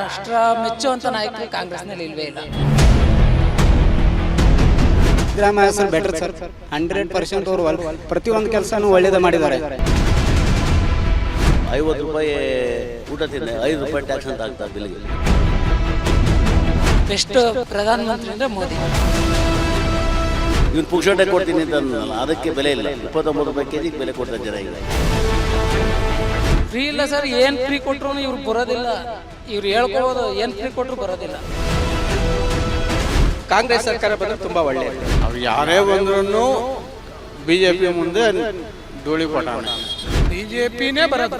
ಅಷ್ಟರ ಮೆಚ್ಚುವಂಥ ನಾಯಕರು ಕಾಂಗ್ರೆಸ್ನಲ್ಲಿ ಇಲ್ವೇ ಇಲ್ಲ. Siddaramaiah sir better sir. 100% ಅವರು ಪ್ರತಿಯೊಂದು ಕೆಲಸನೂ ಒಳ್ಳೇದು ಮಾಡಿದ್ದಾರೆ. 50 ರೂಪಾಯಿ ಊಟ ತಿಂದೆ, 5 ರೂಪಾಯಿ ಟ್ಯಾಕ್ಸ್ ಅಂತ ಆಗ್ತದೆ ಬಿಲ್ಗೆ. ಬೆಸ್ಟ್ ಪ್ರಧಾನಮಂತ್ರಿ ಅಂದರೆ ಮೋದಿ. ಇವ್ನು ಪುಕ್ಷಟೆ ಕೊಡ್ತೀನಿ ಅಂತ ಅಂದಲ್ಲ, ಅದಕ್ಕೆ ಬೆಲೆ ಇಲ್ಲ. 29 ರೂಪಾಯಿ ಕೆಜಿಗೆ ಬೆಲೆ ಕೊಡ್ತಾರೆ ಜನ ಈಗ. ಫ್ರೀ ಇಲ್ಲ ಸರ್, ಏನು ಫ್ರೀ ಕೊಟ್ಟರು ಇವ್ರು ಬರೋದಿಲ್ಲ. ಇವ್ರು ಹೇಳ್ಕೋಬೋದು, ಏನು ಫ್ರೀ ಕೊಟ್ಟರು ಬರೋದಿಲ್ಲ. ಕಾಂಗ್ರೆಸ್ ಸರ್ಕಾರ ಬಂದರೆ ತುಂಬ ಒಳ್ಳೆಯದು. ಅವ್ರು ಯಾರೇ ಬಂದ್ರೂ BJP ಮುಂದೆ ಧೂಳಿ ಪಟ. BJPನೇ ಬರೋದು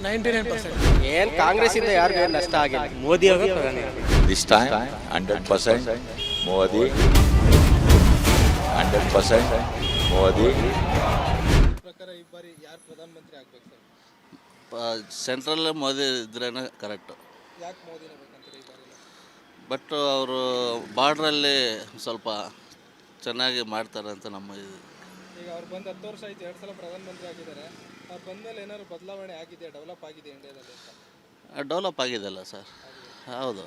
99%. ಏನು ಕಾಂಗ್ರೆಸ್ ಇಂದ ಯಾರಿಗೂ ನಷ್ಟ ಆಗಿಲ್ಲ. ಮೋದಿ ಅವರು ಪ್ರಧಾನಿ. This time 100% Modi, 100% Modi. ಪ್ರಕಾರ ಈ ಬಾರಿ ಯಾರು ಪ್ರಧಾನಮಂತ್ರಿ ಆಗ್ಬೇಕು ಸರ್? ಸೆಂಟ್ರಲ್ ಮೋದಿ ಇದ್ರೇನೆ ಕರೆಕ್ಟು. ಯಾಕೆ ಮೋದಿನೇ ಬೇಕಂತಾರೆ ಈ ಬಾರಿ? ಬಟ್ ಅವರು ಬಾರ್ಡ್ರಲ್ಲಿ ಸ್ವಲ್ಪ ಚೆನ್ನಾಗಿ ಮಾಡ್ತಾರೆ ಅಂತ ನಮ್ಮ ಇದು. ಈಗ ಅವ್ರು ಬಂದು 10 ವರ್ಷ ಆಯ್ತು, 2 ಸಲ ಪ್ರಧಾನಮಂತ್ರಿ ಆಗಿದ್ದಾರೆ. ಅವ್ರು ಬಂದಮೇಲೆ ಏನಾದ್ರು ಬದಲಾವಣೆ ಆಗಿದೆ, ಡೆವಲಪ್ ಆಗಿದೆ ಇಂಡಿಯಾದಲ್ಲಿ ಅಂತ? ಡೆವಲಪ್ ಆಗಿದೆಲ್ಲ ಸರ್, ಹೌದು.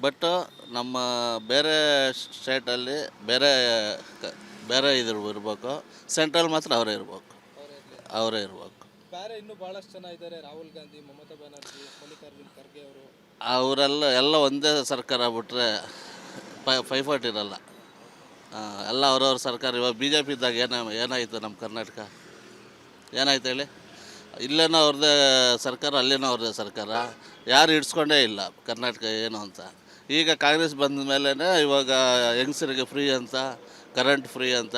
ಬಟ್ ನಮ್ಮ ಬೇರೆ ಸ್ಟೇಟಲ್ಲಿ ಬೇರೆ ಇದ್ರ ಇರಬೇಕು, ಸೆಂಟ್ರಲ್ ಮಾತ್ರ ಅವರೇ ಇರಬೇಕು. ಬೇರೆ ಇನ್ನೂ ಭಾಳಷ್ಟು ಜನ ಇದ್ದಾರೆ, ರಾಹುಲ್ ಗಾಂಧಿ, ಮಮತಾ ಬ್ಯಾನರ್ಜಿ, ಮಲ್ಲಿಕಾರ್ಜುನ್ ಖರ್ಗೆ ಅವರು. ಅವರೆಲ್ಲ ಒಂದೇ ಸರ್ಕಾರ ಬಿಟ್ಟರೆ ಪೈಫಾಟ್ ಇರಲ್ಲ. ಎಲ್ಲ ಅವ್ರವ್ರ ಸರ್ಕಾರ. ಇವಾಗ BJP ಇದ್ದಾಗ ಏನಾಯಿತು ನಮ್ಮ ಕರ್ನಾಟಕ? ಏನಾಯ್ತು ಹೇಳಿ? ಇಲ್ಲೇನೋ ಅವ್ರದ್ದೇ ಸರ್ಕಾರ, ಅಲ್ಲೇನೋ ಅವ್ರದ್ದೇ ಸರ್ಕಾರ. ಯಾರು ಹಿಡ್ಸ್ಕೊಂಡೇ ಇಲ್ಲ ಕರ್ನಾಟಕ ಏನು ಅಂತ. ಈಗ ಕಾಂಗ್ರೆಸ್ ಬಂದ ಮೇಲೇ ಇವಾಗ ಹೆಂಗಸರಿಗೆ ಫ್ರೀ ಅಂತ, ಕರೆಂಟ್ ಫ್ರೀ ಅಂತ,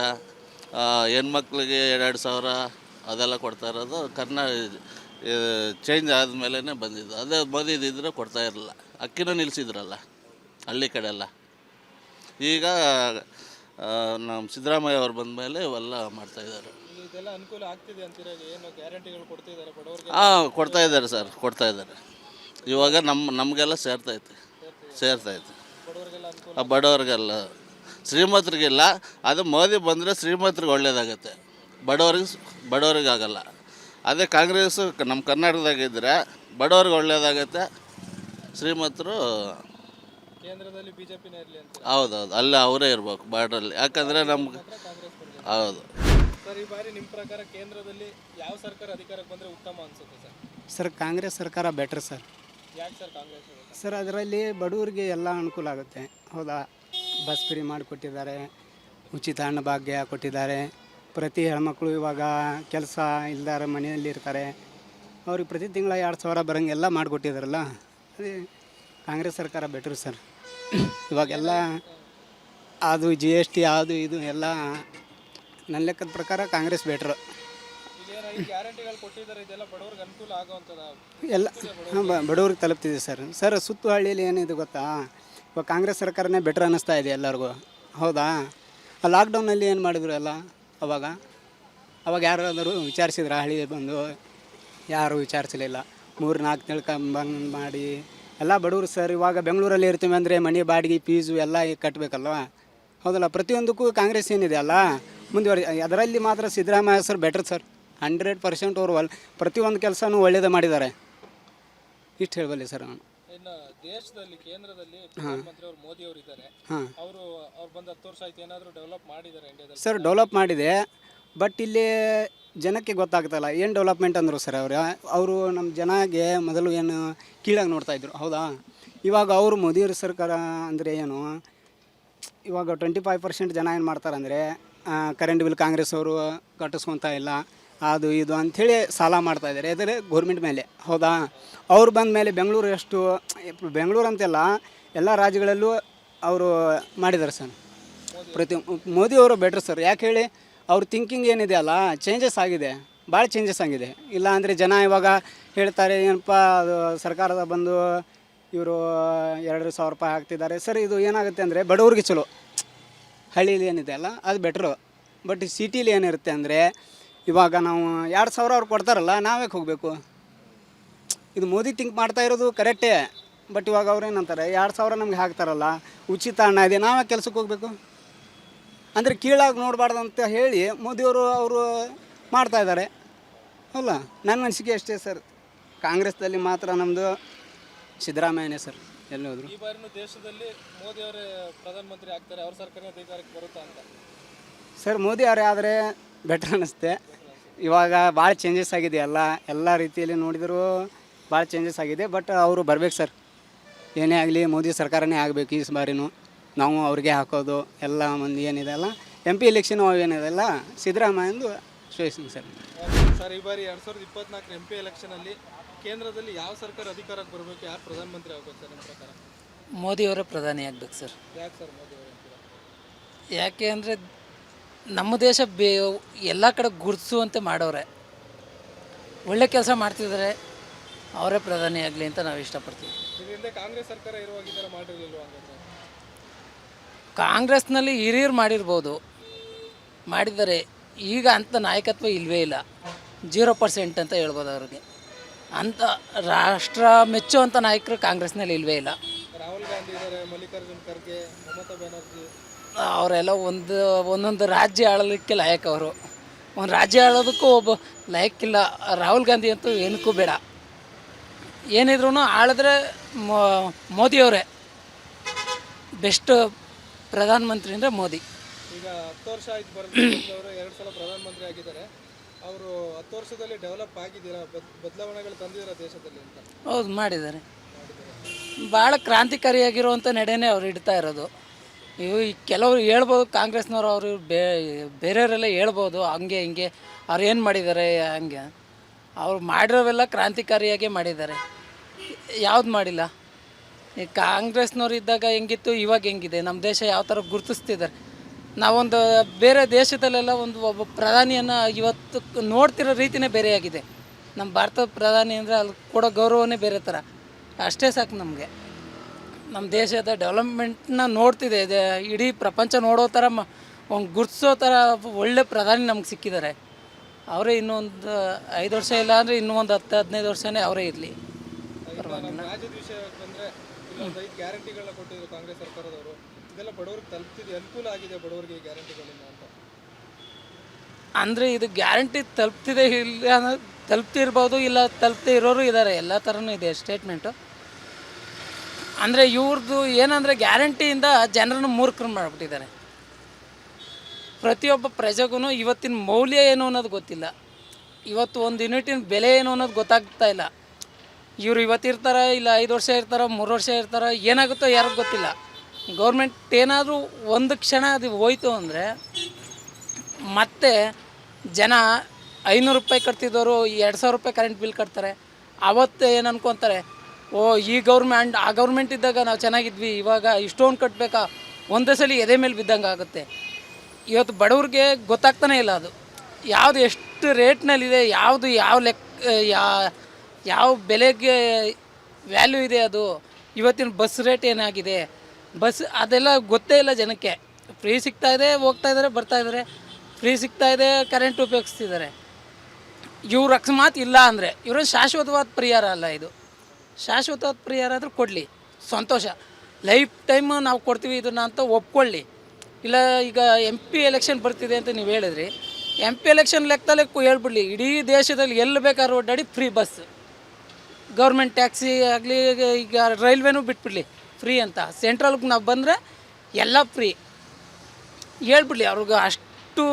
ಹೆಣ್ಮಕ್ಳಿಗೆ 2,000 ಅದೆಲ್ಲ ಕೊಡ್ತಾ ಇರೋದು ಚೇಂಜ್ ಆದಮೇಲೆ ಬಂದಿದ್ದು. ಅದೇ ಮೋದಿ ಇದ್ದಿದ್ರೆ ಕೊಡ್ತಾ ಇರಲಿಲ್ಲ. ಅಕ್ಕಿನೂ ನಿಲ್ಲಿಸಿದ್ರಲ್ಲ ಹಳ್ಳಿ ಕಡೆ ಎಲ್ಲ. ಈಗ ನಮ್ಮ ಸಿದ್ದರಾಮಯ್ಯ ಅವ್ರು ಬಂದ ಮೇಲೆ ಇವೆಲ್ಲ ಮಾಡ್ತಾಯಿದ್ದಾರೆ. ಇದೆಲ್ಲ ಅನುಕೂಲ ಆಗ್ತಿದೆ ಅಂತೀರಾ? ಏನು ಗ್ಯಾರಂಟಿಗಳು ಕೊಡ್ತಿದ್ದಾರೆ ಬಡವರಿಗೆ? ಕೊಡ್ತಾ ಇದ್ದಾರೆ ಸರ್, ಕೊಡ್ತಾ ಇದ್ದಾರೆ. ಇವಾಗ ನಮಗೆಲ್ಲ ಸೇರ್ತೈತೆ. ಬಡವರಿಗೆಲ್ಲ ಅನುಕೂಲ. ಬಡವರಿಗೆಲ್ಲ, ಶ್ರೀಮಂತರಿಗಿಲ್ಲ. ಅದು ಮೋದಿ ಬಂದರೆ ಶ್ರೀಮಂತರಿಗೆ ಒಳ್ಳೇದಾಗತ್ತೆ, ಬಡವರಿಗೆ ಆಗಲ್ಲ. ಅದೇ ಕಾಂಗ್ರೆಸ್ಸು ನಮ್ಮ ಕರ್ನಾಟಕದಾಗಿದ್ದರೆ ಬಡವ್ರಿಗೆ ಒಳ್ಳೇದಾಗತ್ತೆ, ಶ್ರೀಮಂತರು ಕೇಂದ್ರದಲ್ಲಿ BJPನೇ ಇರಲಿ ಅಂತ. ಹೌದೌದು, ಅಲ್ಲೇ ಅವರೇ ಇರ್ಬೇಕು ಬಾರ್ಡ್ರಲ್ಲಿ. ಯಾಕಂದರೆ ನಮ್ಗೆ ಹೌದು. ಸರ್, ಈ ಬಾರಿ ನಿಮ್ಮ ಪ್ರಕಾರ ಕೇಂದ್ರದಲ್ಲಿ ಯಾವ ಸರ್ಕಾರ ಅಧಿಕಾರಕ್ಕೆ ಬಂದರೆ ಉತ್ತಮ ಅನಿಸುತ್ತೆ ಸರ್? ಸರ್ ಕಾಂಗ್ರೆಸ್ ಸರ್ಕಾರ ಬೆಟರ್ ಸರ್. ಯಾಕೆ ಸರ್ ಕಾಂಗ್ರೆಸ್? ಸರ್ ಅದರಲ್ಲಿ ಬಡವರಿಗೆ ಎಲ್ಲ ಅನುಕೂಲ ಆಗುತ್ತೆ. ಹೌದಾ, ಬಸ್ ಫ್ರೀ ಮಾಡಿಕೊಟ್ಟಿದ್ದಾರೆ, ಉಚಿತ ಹಣ ಭಾಗ್ಯ ಕೊಟ್ಟಿದ್ದಾರೆ. ಪ್ರತಿ ಹೆಣ್ಮಕ್ಳು ಇವಾಗ ಕೆಲಸ ಇಲ್ದಾರ ಮನೆಯಲ್ಲಿ ಇರ್ತಾರೆ, ಅವ್ರಿಗೆ ಪ್ರತಿ ತಿಂಗಳ 2,000 ಬರೋಂಗೆಲ್ಲ ಮಾಡಿಕೊಟ್ಟಿದ್ದಾರಲ್ಲ. ಅದೇ ಕಾಂಗ್ರೆಸ್ ಸರ್ಕಾರ ಬೆಟ್ರು ಸರ್. ಇವಾಗೆಲ್ಲ ಅದು GST ಅದು ಇದು ಎಲ್ಲ ನನ್ನ ಲೆಕ್ಕದ ಪ್ರಕಾರ ಕಾಂಗ್ರೆಸ್ ಬೆಟ್ರು. ಗ್ಯಾರಂಟಿಗಳು ಕೊಟ್ಟಿದ್ದಾರೆ, ಇದೆಲ್ಲ ಬಡವರಿಗೆ ಅನುಕೂಲ ಆಗುವಂಥದ್ದು ಎಲ್ಲ ಬಡವ್ರಿಗೆ ತಲುಪ್ತಿದೆ ಸರ್. ಸುತ್ತು ಹಳ್ಳಿಯಲ್ಲಿ ಏನಿದೆ ಗೊತ್ತಾ, ಇವಾಗ ಕಾಂಗ್ರೆಸ್ ಸರ್ಕಾರನೇ ಬೆಟ್ರ್ ಅನ್ನಿಸ್ತಾ ಇದೆ ಎಲ್ಲರಿಗೂ. ಹೌದಾ, ಆ ಲಾಕ್ಡೌನಲ್ಲಿ ಏನು ಮಾಡಿದ್ರು ಎಲ್ಲ ಅವಾಗ ಯಾರಾದರೂ ವಿಚಾರಿಸಿದ್ರ? ಹಳ್ಳಿ ಬಂದು ಯಾರೂ ವಿಚಾರಿಸಲಿಲ್ಲ. 3-4 ತಿಳ್ಕೊಂಬಂದು ಮಾಡಿ ಎಲ್ಲ ಬಡವರು ಸರ್. ಇವಾಗ ಬೆಂಗಳೂರಲ್ಲಿ ಇರ್ತೀವಿ ಅಂದರೆ ಮನೆ ಬಾಡಿಗೆ ಫೀಸು ಎಲ್ಲ ಕಟ್ಟಬೇಕಲ್ವ? ಹೌದಲ್ಲ, ಪ್ರತಿಯೊಂದಕ್ಕೂ ಕಾಂಗ್ರೆಸ್ ಏನಿದೆ ಅಲ್ಲ ಅದರಲ್ಲಿ ಮಾತ್ರ ಸಿದ್ದರಾಮಯ್ಯ ಸರ್ ಬೆಟರ್ ಸರ್. 100% ಅವರು ಪ್ರತಿಯೊಂದು ಕೆಲಸನೂ ಒಳ್ಳೇದು ಮಾಡಿದ್ದಾರೆ. ಇಷ್ಟು ಹೇಳಬಲ್ಲೆ ಸರ್ ನಾನು. ಇನ್ನು ದೇಶದಲ್ಲಿ ಕೇಂದ್ರದಲ್ಲಿ ಪ್ರಧಾನಮಂತ್ರಿ ಅವರು ಮೋದಿ ಅವರು ಇದ್ದಾರೆ. ಅವರು ಬಂದು 10 ವರ್ಷ ಆಯ್ತು, ಏನಾದರೂ ಡೆವಲಪ್ ಮಾಡಿದ್ದಾರೆ ಇಂಡಿಯಾದಲ್ಲಿ? ಸರ್ ಡೆವಲಪ್ ಮಾಡಿದೆ, ಬಟ್ ಇಲ್ಲಿ ಜನಕ್ಕೆ ಗೊತ್ತಾಗ್ತಲ್ಲ ಏನು ಡೆವಲಪ್ಮೆಂಟ್ ಅಂದರು ಸರ್. ಅವರು ನಮ್ಮ ಜನಗೆ ಮೊದಲು ಏನು ಕೀಳಾಗಿ ನೋಡ್ತಾಯಿದ್ರು. ಹೌದಾ, ಇವಾಗ ಅವರು ಮೋದಿಯವ್ರ ಸರ್ಕಾರ ಅಂದರೆ ಏನು, ಇವಾಗ 25% ಜನ ಏನು ಮಾಡ್ತಾರೆ ಅಂದರೆ ಕರೆಂಟ್ ಬಿಲ್ ಕಾಂಗ್ರೆಸ್ ಅವರು ಕಟ್ಟಿಸ್ಕೊತಾ ಇಲ್ಲ, ಅದು ಇದು ಅಂಥೇಳಿ ಸಾಲ ಮಾಡ್ತಾಯಿದ್ದಾರೆ ಆದರೆ ಗೌರ್ಮೆಂಟ್ ಮೇಲೆ. ಹೌದಾ, ಅವ್ರು ಬಂದ ಮೇಲೆ ಬೆಂಗಳೂರು ಅಂತೆಲ್ಲ ಎಲ್ಲ ರಾಜ್ಯಗಳಲ್ಲೂ ಅವರು ಮಾಡಿದ್ದಾರೆ ಸರ್. ಮೋದಿಯವರು ಬೆಟ್ರ್ ಸರ್. ಯಾಕೆ ಹೇಳಿ, ಅವ್ರ ಥಿಂಕಿಂಗ್ ಏನಿದೆ ಅಲ್ಲ ಚೇಂಜಸ್ ಆಗಿದೆ, ಭಾಳ ಚೇಂಜಸ್ ಆಗಿದೆ. ಇಲ್ಲ ಅಂದರೆ ಜನ ಇವಾಗ ಹೇಳ್ತಾರೆ ಏನಪ್ಪ ಅದು ಸರ್ಕಾರದ ಬಂದು ಇವರು 2,000 ರೂಪಾಯಿ ಹಾಕ್ತಿದ್ದಾರೆ ಸರ್. ಇದು ಏನಾಗುತ್ತೆ ಅಂದರೆ ಬಡವ್ರಿಗೆ ಚಲೋ, ಹಳ್ಳೀಲಿ ಏನಿದೆ ಅಲ್ಲ ಅದು ಬೆಟ್ರು. ಬಟ್ ಸಿಟೀಲಿ ಏನಿರುತ್ತೆ ಅಂದರೆ ಇವಾಗ ನಾವು 2,000 ಅವ್ರು ಕೊಡ್ತಾರಲ್ಲ, ನಾವೇ ಹೋಗಬೇಕು. ಇದು ಮೋದಿ ಥಿಂಕ್ ಮಾಡ್ತಾ ಇರೋದು ಕರೆಕ್ಟೇ. ಬಟ್ ಇವಾಗ ಅವ್ರೇನಂತಾರೆ 2,000 ನಮ್ಗೆ ಹಾಕ್ತಾರಲ್ಲ, ಉಚಿತ ಹಣ ಇದೆ, ನಾವೇ ಕೆಲಸಕ್ಕೆ ಹೋಗಬೇಕು ಅಂದರೆ ಕೀಳಾಗಿ ನೋಡಬಾರ್ದು ಅಂತ ಹೇಳಿ ಮೋದಿಯವರು ಮಾಡ್ತಾಯಿದ್ದಾರೆ. ಅಲ್ಲ, ನನ್ನ ಅನಿಸಿಕೆ ಅಷ್ಟೇ ಸರ್. ಕಾಂಗ್ರೆಸ್ದಲ್ಲಿ ಮಾತ್ರ ನಮ್ಮದು ಸಿದ್ದರಾಮಯ್ಯನೇ ಸರ್ ಎಲ್ಲಿ ಹೋದ್ರು. ಈ ಬಾರಿನೂ ದೇಶದಲ್ಲಿ ಮೋದಿ ಅವರೇ ಪ್ರಧಾನಮಂತ್ರಿ ಆಗ್ತಾರೆ, ಅವ್ರ ಸರ್ಕಾರ ಅಧಿಕಾರಕ್ಕೆ ಬರುತ್ತಾ ಅಂತ? ಸರ್ ಮೋದಿ ಅವರೇ ಆದರೆ ಬೆಟರ್ ಅನ್ನಿಸುತ್ತೆ. ಇವಾಗ ಭಾಳ ಚೇಂಜಸ್ ಆಗಿದೆ, ಎಲ್ಲ ರೀತಿಯಲ್ಲಿ ನೋಡಿದರೂ ಭಾಳ ಚೇಂಜಸ್ ಆಗಿದೆ. ಬಟ್ ಅವರು ಬರ್ಬೇಕು ಸರ್, ಏನೇ ಆಗಲಿ ಮೋದಿ ಸರ್ಕಾರನೇ ಆಗಬೇಕು ಈ ಬಾರಿನೂ. ನಾವು ಅವ್ರಿಗೆ ಹಾಕೋದು ಎಲ್ಲ ಮಂದಿ ಏನಿದೆ ಅಲ್ಲ MP ಎಲೆಕ್ಷನ್ ಏನಿದೆಲ್ಲ ಸಿದ್ದರಾಮಯ್ಯಂದು ಶ್ರೇಷ್ಠ ಸರ್. ಸರ್, ಈ ಬಾರಿ 2024 MP ಎಲೆಕ್ಷನಲ್ಲಿ ಕೇಂದ್ರದಲ್ಲಿ ಯಾವ ಸರ್ಕಾರ ಅಧಿಕಾರಕ್ಕೆ ಬರಬೇಕು, ಯಾರು ಪ್ರಧಾನಮಂತ್ರಿ ಆಗಬೇಕು ಸರ್ ನಿಮ್ಮ ಪ್ರಕಾರ? ಮೋದಿಯವರೇ ಪ್ರಧಾನಿ ಆಗ್ಬೇಕು ಸರ್. ಯಾಕೆ ಸರ್ ಮೋದಿ ಅವರು ಅಂತೀರಾ? ಯಾಕೆ ಅಂದರೆ ನಮ್ಮ ದೇಶ ಎಲ್ಲ ಕಡೆ ಗುರುತಿಸುವಂತೆ ಮಾಡೋರೆ, ಒಳ್ಳೆ ಕೆಲಸ ಮಾಡ್ತಿದ್ದಾರೆ, ಅವರೇ ಪ್ರಧಾನಿ ಆಗಲಿ ಅಂತ ನಾವು ಇಷ್ಟಪಡ್ತೀವಿ. ಇದರಿಂದ ಕಾಂಗ್ರೆಸ್ ಸರ್ಕಾರ ಇರುವಾಗ ಈ ಥರ ಮಾಡಿರಲಿಲ್ವ ಹಂಗಾದ್ರೆ? ಕಾಂಗ್ರೆಸ್ನಲ್ಲಿ ಹಿರಿಯರು ಮಾಡಿದ್ದಾರೆ, ಈಗ ಅಂಥ ನಾಯಕತ್ವ ಇಲ್ಲವೇ ಇಲ್ಲ. 0% ಅಂತ ಹೇಳ್ಬೋದು ಅವ್ರಿಗೆ. ಅಂಥ ರಾಷ್ಟ್ರ ಮೆಚ್ಚುವಂಥ ನಾಯಕರು ಕಾಂಗ್ರೆಸ್ನಲ್ಲಿ ಇಲ್ಲವೇ ಇಲ್ಲ. ರಾಹುಲ್ ಗಾಂಧಿ ಇದ್ದಾರೆ, ಮಲ್ಲಿಕಾರ್ಜುನ್ ಖರ್ಗೆ, ಮಮತಾ ಬ್ಯಾನರ್ಜಿ, ಅವರೆಲ್ಲ ಒಂದೊಂದು ರಾಜ್ಯ ಆಳಲಿಕ್ಕೆ ಲಾಯಕ್. ಅವರು ಒಂದು ರಾಜ್ಯ ಆಳೋದಕ್ಕೂ ಒಬ್ಬ ಲಾಯಕ್ಕಿಲ್ಲ. ರಾಹುಲ್ ಗಾಂಧಿ ಅಂತೂ ಏನಕ್ಕೂ ಬೇಡ, ಏನಿದ್ರು ಆಳಿದ್ರೆ ಮೋದಿಯವರೇ ಬೆಸ್ಟ್ ಪ್ರಧಾನಮಂತ್ರಿ ಅಂದರೆ ಮೋದಿ. ಈಗ 10 ವರ್ಷ ಆಯ್ತು ಅವರು 2 ಸಲ ಪ್ರಧಾನಮಂತ್ರಿ ಆಗಿದ್ದಾರೆ. ಅವರು 10 ವರ್ಷದಲ್ಲಿ ಡೆವಲಪ್ ಆಗಿದ್ದೀರಾ, ಬದಲಾವಣೆಗಳು ತಂದಿದ್ದೀರಾ ದೇಶದಲ್ಲಿ ಅಂತ? ಹೌದು, ಮಾಡಿದ್ದಾರೆ. ಭಾಳ ಕ್ರಾಂತಿಕಾರಿಯಾಗಿರುವಂಥ ನಡೆನೇ ಅವ್ರು ಇಡ್ತಾ ಇರೋದು. ಇವು ಕೆಲವರು ಹೇಳ್ಬೋದು, ಕಾಂಗ್ರೆಸ್ನವರು ಅವರು ಬೇರೆಯವರೆಲ್ಲ ಹೇಳ್ಬೋದು ಹಂಗೆ ಹಿಂಗೆ ಅವ್ರು ಏನು ಮಾಡಿದ್ದಾರೆ ಹಂಗೆ. ಅವ್ರು ಮಾಡಿರೋವೆಲ್ಲ ಕ್ರಾಂತಿಕಾರಿಯಾಗೇ ಮಾಡಿದ್ದಾರೆ, ಯಾವ್ದು ಮಾಡಿಲ್ಲ. ಈ ಕಾಂಗ್ರೆಸ್ನವ್ರು ಇದ್ದಾಗ ಹೆಂಗಿತ್ತು, ಇವಾಗ ಹೆಂಗಿದೆ, ನಮ್ಮ ದೇಶ ಯಾವ ಥರ ಗುರುತಿಸ್ತಿದ್ದಾರೆ. ನಾವೊಂದು ಬೇರೆ ದೇಶದಲ್ಲೆಲ್ಲ ಒಬ್ಬ ಪ್ರಧಾನಿಯನ್ನು ಇವತ್ತು ನೋಡ್ತಿರೋ ರೀತಿಯೇ ಬೇರೆಯಾಗಿದೆ. ನಮ್ಮ ಭಾರತದ ಪ್ರಧಾನಿ ಅಂದರೆ ಅಲ್ಲಿ ಕೊಡೋ ಗೌರವನೇ ಬೇರೆ ಥರ. ಅಷ್ಟೇ ಸಾಕು ನಮಗೆ. ನಮ್ಮ ದೇಶದ ಡೆವಲಪ್ಮೆಂಟ್ನ ನೋಡ್ತಿದೆ, ಇಡೀ ಪ್ರಪಂಚ ನೋಡೋ ಥರ ಒಂದು ಗುರ್ತಿಸೋ ಥರ ಒಳ್ಳೆ ಪ್ರಧಾನಿ ನಮ್ಗೆ ಸಿಕ್ಕಿದ್ದಾರೆ. ಅವರೇ ಇನ್ನೊಂದು 5 ವರ್ಷ ಇಲ್ಲ ಅಂದರೆ ಇನ್ನೂ ಒಂದು 10-15 ವರ್ಷನೇ ಅವರೇ ಇರಲಿ, ಪರವಾಗಿಲ್ಲ. ರಾಜ್ಯದ ವಿಷಯಕ್ಕೆ ಬಂದರೆ ಇಲ್ಲೊಂದು 5 ಗ್ಯಾರಂಟಿಗಳನ್ನ ಕೊಟ್ಟಿದ್ರು ಕಾಂಗ್ರೆಸ್ ಸರ್ಕಾರದವರು. ಇದೆಲ್ಲ ಬಡವ್ರಿಗೆ ತಲುಪ್ತಿದೆ, ಅನುಕೂಲ ಆಗಿದೆ ಬಡವರಿಗೆ ಈ ಗ್ಯಾರಂಟಿಗಳಿಂದ ಅಂತ? ಅಂದರೆ ಇದು ಗ್ಯಾರಂಟಿ ತಲುಪ್ತಿದೆ ಇಲ್ಲ ಅನ್ನೋದು, ತಲುಪ್ತಿರ್ಬೋದು, ಇಲ್ಲ ತಲುಪ್ತಿ ಇರೋರು ಇದ್ದಾರೆ, ಎಲ್ಲ ಥರನೂ ಇದೆ ಸ್ಟೇಟ್ಮೆಂಟು. ಅಂದರೆ ಇವ್ರದ್ದು ಏನಂದರೆ ಗ್ಯಾರಂಟಿಯಿಂದ ಜನರನ್ನು ಮೂರ್ಖರು ಮಾಡಿಬಿಟ್ಟಿದ್ದಾರೆ. ಪ್ರತಿಯೊಬ್ಬ ಪ್ರಜೆಗೂ ಇವತ್ತಿನ ಮೌಲ್ಯ ಏನು ಅನ್ನೋದು ಗೊತ್ತಿಲ್ಲ, ಇವತ್ತು ಒಂದು ಯೂನಿಟಿನ ಬೆಲೆ ಏನು ಅನ್ನೋದು ಗೊತ್ತಾಗ್ತಾ ಇಲ್ಲ. ಇವರು ಇವತ್ತಿರ್ತಾರೆ, ಇಲ್ಲ 5 ವರ್ಷ ಇರ್ತಾರೆ, 3 ವರ್ಷ ಇರ್ತಾರೆ, ಏನಾಗುತ್ತೋ ಯಾರಿಗೂ ಗೊತ್ತಿಲ್ಲ. ಗೌರ್ಮೆಂಟ್ ಏನಾದರೂ ಒಂದು ಕ್ಷಣ ಅದು ಹೋಯ್ತು ಅಂದರೆ ಮತ್ತೆ ಜನ 500 ರೂಪಾಯಿ ಕಟ್ತಿದ್ದವರು 2000 ರೂಪಾಯಿ ಕರೆಂಟ್ ಬಿಲ್ ಕಟ್ತಾರೆ. ಆವತ್ತು ಏನು ಅನ್ಕೊತಾರೆ, ಓ ಈ ಆ ಗೌರ್ಮೆಂಟ್ ಇದ್ದಾಗ ನಾವು ಚೆನ್ನಾಗಿದ್ವಿ, ಇವಾಗ ಇಷ್ಟೊಂದು ಕಟ್ಟಬೇಕಾ, ಒಂದೇ ಸಲ ಎದೆ ಮೇಲೆ ಬಿದ್ದಂಗೆ ಆಗುತ್ತೆ. ಇವತ್ತು ಬಡವ್ರಿಗೆ ಗೊತ್ತಾಗ್ತಾನೆ ಇಲ್ಲ ಅದು ಯಾವುದು ಎಷ್ಟು ರೇಟ್ನಲ್ಲಿದೆ, ಯಾವುದು ಯಾವ ಬೆಲೆಗೆ ವ್ಯಾಲ್ಯೂ ಇದೆ. ಅದು ಇವತ್ತಿನ ಬಸ್ ರೇಟ್ ಏನಾಗಿದೆ, ಬಸ್ ಅದೆಲ್ಲ ಗೊತ್ತೇ ಇಲ್ಲ ಜನಕ್ಕೆ. ಫ್ರೀ ಸಿಗ್ತಾಯಿದೆ, ಹೋಗ್ತಾಯಿದ್ದಾರೆ, ಬರ್ತಾಯಿದ್ದಾರೆ, ಫ್ರೀ ಸಿಗ್ತಾಯಿದೆ, ಕರೆಂಟ್ ಉಪಯೋಗಿಸ್ತಿದ್ದಾರೆ. ಇವ್ರು ಅಕಸ್ಮಾತ್ ಇಲ್ಲ ಅಂದರೆ ಇವರು ಶಾಶ್ವತವಾದ ಪರಿಹಾರ ಅಲ್ಲ. ಇದು ಶಾಶ್ವತವಾದ ಪರಿಹಾರ ಆದರೂ ಕೊಡಲಿ, ಸಂತೋಷ. ಲೈಫ್ ಟೈಮ್ ನಾವು ಕೊಡ್ತೀವಿ ಇದನ್ನು ಅಂತ ಒಪ್ಕೊಳ್ಳಿ. ಇಲ್ಲ ಈಗ MP ಎಲೆಕ್ಷನ್ ಬರ್ತಿದೆ ಅಂತ ನೀವು ಹೇಳಿದ್ರಿ, MP ಎಲೆಕ್ಷನ್ ಲೆಕ್ಕದಲ್ಲೇ ಹೇಳ್ಬಿಡ್ಲಿ, ಇಡೀ ದೇಶದಲ್ಲಿ ಎಲ್ಲಿ ಬೇಕಾದ್ರೂ ಓಡಾಡಿ ಫ್ರೀ ಬಸ್, ಗೌರ್ಮೆಂಟ್ ಟ್ಯಾಕ್ಸಿ ಆಗಲಿ, ಈಗ ರೈಲ್ವೆನೂ ಬಿಟ್ಬಿಡ್ಲಿ ಫ್ರೀ ಅಂತ. ಸೆಂಟ್ರಲ್ಗೆ ನಾವು ಬಂದರೆ ಎಲ್ಲ ಫ್ರೀ ಹೇಳ್ಬಿಡ್ಲಿ. ಅವ್ರಿಗೆ ಅಷ್ಟು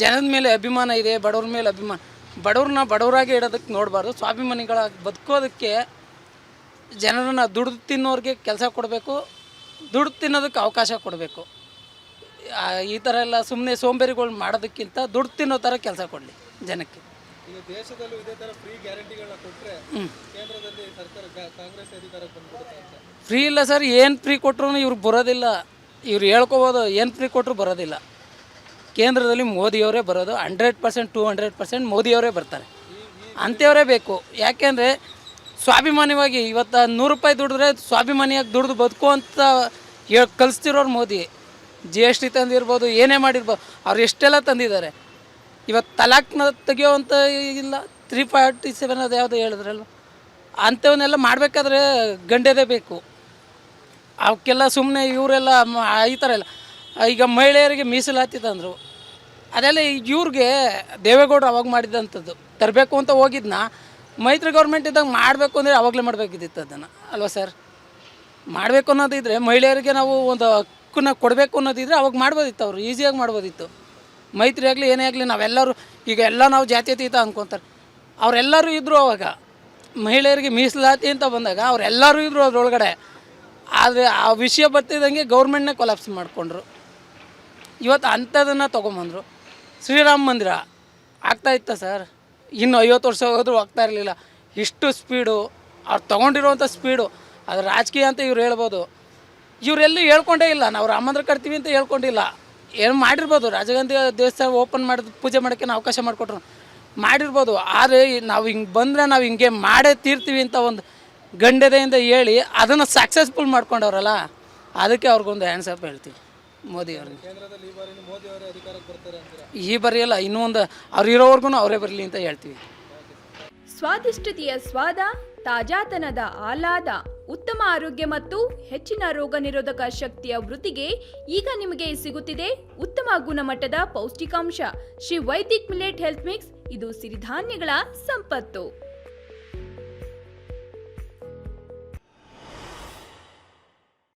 ಜನದ ಮೇಲೆ ಅಭಿಮಾನ ಇದೆ, ಬಡವ್ರ ಮೇಲೆ ಅಭಿಮಾನ. ಬಡವ್ರನ್ನ ಬಡವರಾಗಿ ಇಡೋದಕ್ಕೆ ನೋಡಬಾರ್ದು, ಸ್ವಾಭಿಮಾನಿಗಳಾಗಿ ಬದುಕೋದಕ್ಕೆ ಜನರನ್ನು ದುಡ್ದು ತಿನ್ನೋರಿಗೆ ಕೆಲಸ ಕೊಡಬೇಕು, ದುಡ್ಡು ತಿನ್ನೋದಕ್ಕೆ ಅವಕಾಶ ಕೊಡಬೇಕು. ಈ ಥರ ಎಲ್ಲ ಸುಮ್ಮನೆ ಸೋಂಬೇರಿಗಳು ಮಾಡೋದಕ್ಕಿಂತ ದುಡ್ಡು ತಿನ್ನೋ ಥರ ಕೆಲಸ ಕೊಡಲಿ ಜನಕ್ಕೆ. ಈಗ ದೇಶದಲ್ಲೂ ಇದೇ ಥರ ಫ್ರೀ ಗ್ಯಾರಂಟಿಗಳನ್ನ ಕೊಟ್ಟರೆ ಕೇಂದ್ರದಲ್ಲಿ ಸರ್ಕಾರ ಕಾಂಗ್ರೆಸ್ ಅಧಿಕಾರಕ್ಕೆ ಬಂದ್ಬಿಡುತ್ತೆ ಅಂತ? ಫ್ರೀ ಇಲ್ಲ ಸರ್, ಏನು ಫ್ರೀ ಕೊಟ್ಟರು ಇವ್ರು ಬರೋದಿಲ್ಲ. ಇವ್ರು ಹೇಳ್ಕೊಬೋದು, ಏನು ಫ್ರೀ ಕೊಟ್ಟರು ಬರೋದಿಲ್ಲ. ಕೇಂದ್ರದಲ್ಲಿ ಮೋದಿಯವರೇ ಬರೋದು, 100% 200% ಮೋದಿಯವರೇ ಬರ್ತಾರೆ. ಅಂಥವರೇ ಬೇಕು. ಯಾಕೆಂದರೆ ಸ್ವಾಭಿಮಾನಿಯಾಗಿ ಇವತ್ತು 100 ರೂಪಾಯಿ ದುಡಿದ್ರೆ ಸ್ವಾಭಿಮಾನಿಯಾಗಿ ದುಡಿದು ಬದುಕು ಅಂತ ಕಲಿಸ್ತಿರೋರು ಮೋದಿ. GST ತಂದಿರ್ಬೋದು, ಏನೇ ಮಾಡಿರ್ಬೋದು, ಅವ್ರು ಎಷ್ಟೆಲ್ಲ ತಂದಿದ್ದಾರೆ. ಇವತ್ತು ತಲಾಕ್ನ ತೆಗಿಯೋವಂಥ ಇಲ್ಲ, 347 ಅದು ಯಾವುದು ಹೇಳಿದ್ರಲ್ವ, ಅಂಥವನ್ನೆಲ್ಲ ಮಾಡಬೇಕಾದ್ರೆ ಗಂಡದೇ ಬೇಕು. ಅವಕ್ಕೆಲ್ಲ ಸುಮ್ಮನೆ ಇವರೆಲ್ಲ ಈ ಥರ ಎಲ್ಲ. ಈಗ ಮಹಿಳೆಯರಿಗೆ ಮೀಸಲಾತಿ ತಂದರು, ಅದೆಲ್ಲ ಇವ್ರಿಗೆ ದೇವೇಗೌಡರು ಅವಾಗ ಮಾಡಿದಂಥದ್ದು. ತರಬೇಕು ಅಂತ ಹೋಗಿದ್ನ ಮೈತ್ರಿ ಗೌರ್ಮೆಂಟ್ ಇದ್ದಾಗ ಮಾಡಬೇಕು ಅಂದರೆ ಆವಾಗಲೇ ಮಾಡಬೇಕಿದ್ದಿತ್ತು ಅದನ್ನು ಅಲ್ವಾ ಸರ್? ಮಾಡಬೇಕು ಅನ್ನೋದಿದ್ದರೆ ಮಹಿಳೆಯರಿಗೆ ನಾವು ಒಂದು ಹಕ್ಕನ್ನ ಕೊಡಬೇಕು ಅನ್ನೋದಿದ್ರೆ ಅವಾಗ ಮಾಡ್ಬೋದಿತ್ತು, ಅವರು ಈಸಿಯಾಗಿ ಮಾಡ್ಬೋದಿತ್ತು. ಮೈತ್ರಿ ಆಗಲಿ ಏನೇ ಆಗಲಿ ನಾವೆಲ್ಲರೂ ಈಗ ಎಲ್ಲ ನಾವು ಜಾತ್ಯತೀತ ಅಂದ್ಕೊತಾರೆ, ಅವರೆಲ್ಲರೂ ಇದ್ದರು ಅವಾಗ. ಮಹಿಳೆಯರಿಗೆ ಮೀಸಲಾತಿ ಅಂತ ಬಂದಾಗ ಅವರೆಲ್ಲರೂ ಇದ್ದರು ಅದರೊಳಗಡೆ. ಆದರೆ ಆ ವಿಷಯ ಬರ್ತಿದ್ದಂಗೆ ಗೌರ್ಮೆಂಟ್ನೇ ಕೊಲಾಪ್ಸ್ ಮಾಡಿಕೊಂಡ್ರು. ಇವತ್ತು ಅಂಥದನ್ನು ತೊಗೊಂಬಂದರು. ಶ್ರೀರಾಮ ಮಂದಿರ ಆಗ್ತಾಯಿತ್ತ ಸರ್? ಇನ್ನು 50 ವರ್ಷ ಹೋದರೂ ಆಗ್ತಾ ಇರಲಿಲ್ಲ. ಇಷ್ಟು ಸ್ಪೀಡು ಅವ್ರು ತೊಗೊಂಡಿರೋವಂಥ ಸ್ಪೀಡು, ಅದು ರಾಜಕೀಯ ಅಂತ ಇವ್ರು ಹೇಳ್ಬೋದು. ಇವರೆಲ್ಲೂ ಹೇಳ್ಕೊಂಡೇ ಇಲ್ಲ, ನಾವು ರಾಮ ಮಂದಿರ ಕಟ್ತೀವಿ ಅಂತ ಹೇಳ್ಕೊಂಡಿಲ್ಲ. ಏನು ಮಾಡಿರ್ಬೋದು, ರಾಜೀವ್ ಗಾಂಧಿ ದೇವಸ್ಥಾನ ಓಪನ್ ಮಾಡಿದ ಪೂಜೆ ಮಾಡೋಕ್ಕೆ ಅವಕಾಶ ಮಾಡಿಕೊಟ್ರು, ಮಾಡಿರ್ಬೋದು. ಆದರೆ ನಾವು ಹಿಂಗೆ ಬಂದರೆ ನಾವು ಹಿಂಗೆ ಮಾಡೇ ತೀರ್ತೀವಿ ಅಂತ ಒಂದು ಗಂಡದೆಯಿಂದ ಹೇಳಿ ಅದನ್ನು ಸಕ್ಸಸ್ಫುಲ್ ಮಾಡ್ಕೊಂಡವ್ರಲ್ಲ, ಅದಕ್ಕೆ ಅವ್ರಿಗೊಂದು ಹ್ಯಾಂಡ್ಸ್ ಅಪ್ ಹೇಳ್ತೀವಿ ಮೋದಿ ಅವ್ರಿಗೆ. ಕೇಂದ್ರದಲ್ಲಿ ಈ ಬಾರಿ ಮೋದಿ ಅವರೇ ಅಧಿಕಾರಕ್ಕೆ ಬರ್ತಾರೆ ಅಂತೀರಾ? ಈ ಬರೆಯಲ್ಲ, ಇನ್ನೂ ಒಂದು ಅವ್ರು ಇರೋವರೆಗೂ ಅವರೇ ಬರಲಿ ಅಂತ ಹೇಳ್ತೀವಿ. ಸ್ವಾದಿಷ್ಟತೆಯ ಸ್ವಾದ, ತಾಜಾತನದ ಆಹ್ಲಾದ, ಉತ್ತಮ ಆರೋಗ್ಯ ಮತ್ತು ಹೆಚ್ಚಿನ ರೋಗ ನಿರೋಧಕ ಶಕ್ತಿಯ ವೃದ್ಧಿಗೆ ಈಗ ನಿಮಗೆ ಸಿಗುತ್ತಿದೆ ಉತ್ತಮ ಗುಣಮಟ್ಟದ ಪೌಷ್ಟಿಕಾಂಶ. Shri Vaidik millet health mix, ಇದು ಸಿರಿಧಾನ್ಯಗಳ ಸಂಪತ್ತು.